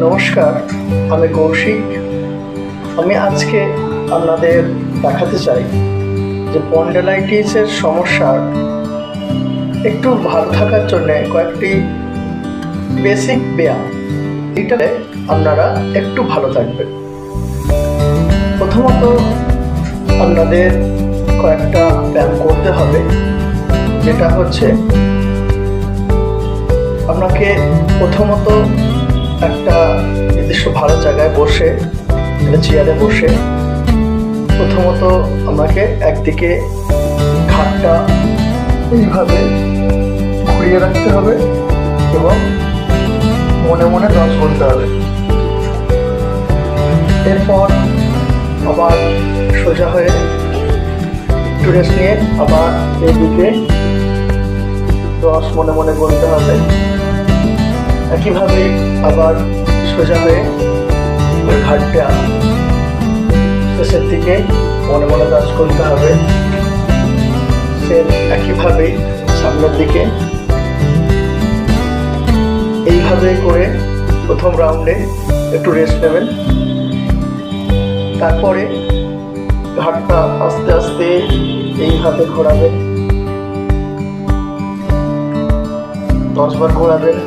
নমস্কার, আমি কৌশিক। আমি আজকে আপনাদের দেখাতে চাই যে স্পন্ডালাইটিসের সমস্যার একটু ভালো থাকার জন্য কয়েকটি বেসিক ব্যায়াম, এটাতে আপনারা একটু ভালো থাকবেন। প্রথমত আপনাদের কয়েকটা ব্যায়াম করতে হবে, যেটা হচ্ছে আপনাকে প্রথমত একটা নির্দিষ্ট ভালো জায়গায় বসে, চেয়ারে বসে প্রথমত আপনাকে একদিকে ঘাটটা এইভাবে ঘুরিয়ে রাখতে হবে এবং মনে মনে 10 গুনতে হবে। এরপর আবার সোজা হয়ে একটু রেস্ট নিয়ে আবার এইদিকে 10 মনে মনে গুনতে হবে। একইভাবে আবার সোজা হয়ে ওই ঘাটটা শেষের দিকে মনে মনে 10 গুনতে হবে। সেম একইভাবেই সামনের দিকে এইভাবে করে প্রথম রাউন্ডে একটু রেস্ট নেবেন। তারপরে ঘাটটা আস্তে আস্তে এইভাবে ঘোরাবেন, 10 বার ঘোরাবেন।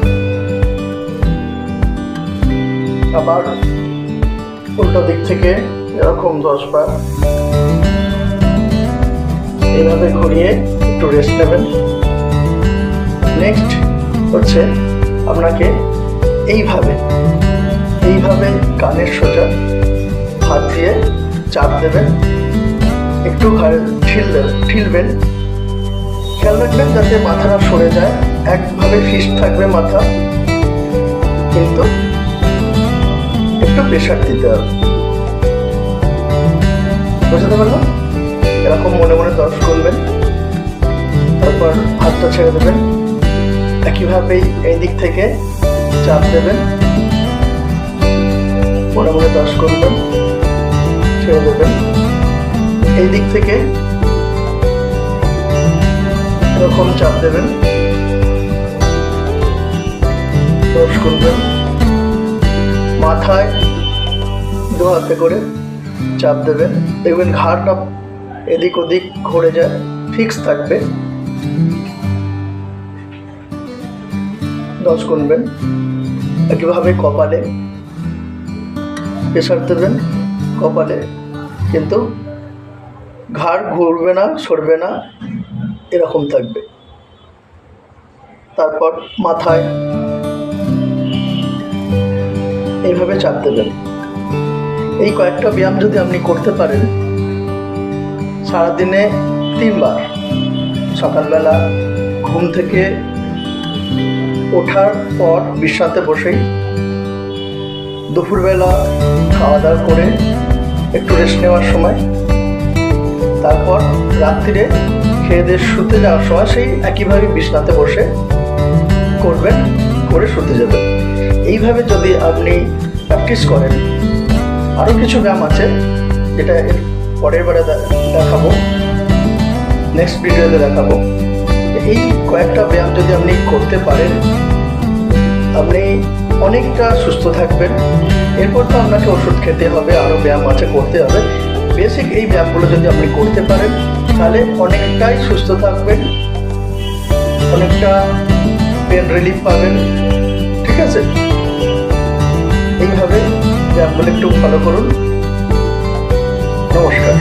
আবার উল্টো দিক থেকে এরকম 10 বার এইভাবে ঘুরিয়ে একটু রেস্ট নেবেন। নেক্সট হচ্ছে আপনাকে এইভাবে কানের সোজা হাত দিয়ে চাপ দেবেন, একটু ঘাড়ে ঠিলবেন। খেয়াল রাখবেন যাতে মাথাটা সরে যায়, একভাবে ফিক্সড থাকবে মাথা, কিন্তু একটু প্রেশার দিতে হবে। বুঝতে পারলাম? এরকম মনে মনে 10 গুনবেন, তারপর হাতটা ছেড়ে দেবেন। একইভাবেই এই দিক থেকে চাপ দেবেন, মনে মনে 10 গুনবেন, ছেড়ে দেবেন। এই দিক থেকে এরকম চাপ দেবেন, 10 গুনবেন। মাথায় 2 হাতে করে চাপ দেবেন, দেখবেন ঘাড়টা এদিক ওদিক ঘুরে যায়, ফিক্স থাকবে। 10 গুনবেন। একইভাবে কপালে প্রেশার দেবেন, কপালে, কিন্তু ঘাড় ঘুরবে না, সরবে না, এরকম থাকবে। তারপর মাথায় এইভাবে চাপ দেবেন। এই কয়েকটা ব্যায়াম যদি আপনি করতে পারেন সারাদিনে 3 বার, সকালবেলা ঘুম থেকে ওঠার পর বিশ্রান্তে বসেই, দুপুরবেলা খাওয়া দাওয়া করে একটু রেস্ট নেওয়ার সময়, তারপর রাত্রিরে খেয়ে দিয়ে শুতে যাওয়ার সময় সেই একইভাবে বিছানাতে বসে করবেন, করে শুতে যাবেন। এইভাবে যদি আপনি প্র্যাকটিস করেন, আরও কিছু ব্যায়াম আছে যেটা পরের বারে দেখাবো, নেক্সট ভিডিওতে দেখাবো। এই কয়েকটা ব্যায়াম যদি আপনি করতে পারেন, আপনি অনেকটা সুস্থ থাকবেন। এরপর তো আপনাকে ওষুধ খেতে হবে, আরও ব্যায়াম আছে করতে হবে। বেসিক এই ব্যায়ামগুলো যদি আপনি করতে পারেন তাহলে অনেকটাই সুস্থ থাকবেন, অনেকটা পেন রিলিফ পাবেন। ঠিক আছে? এইভাবে ব্যায়ামগুলো একটু ফলো করুন। নমস্কার।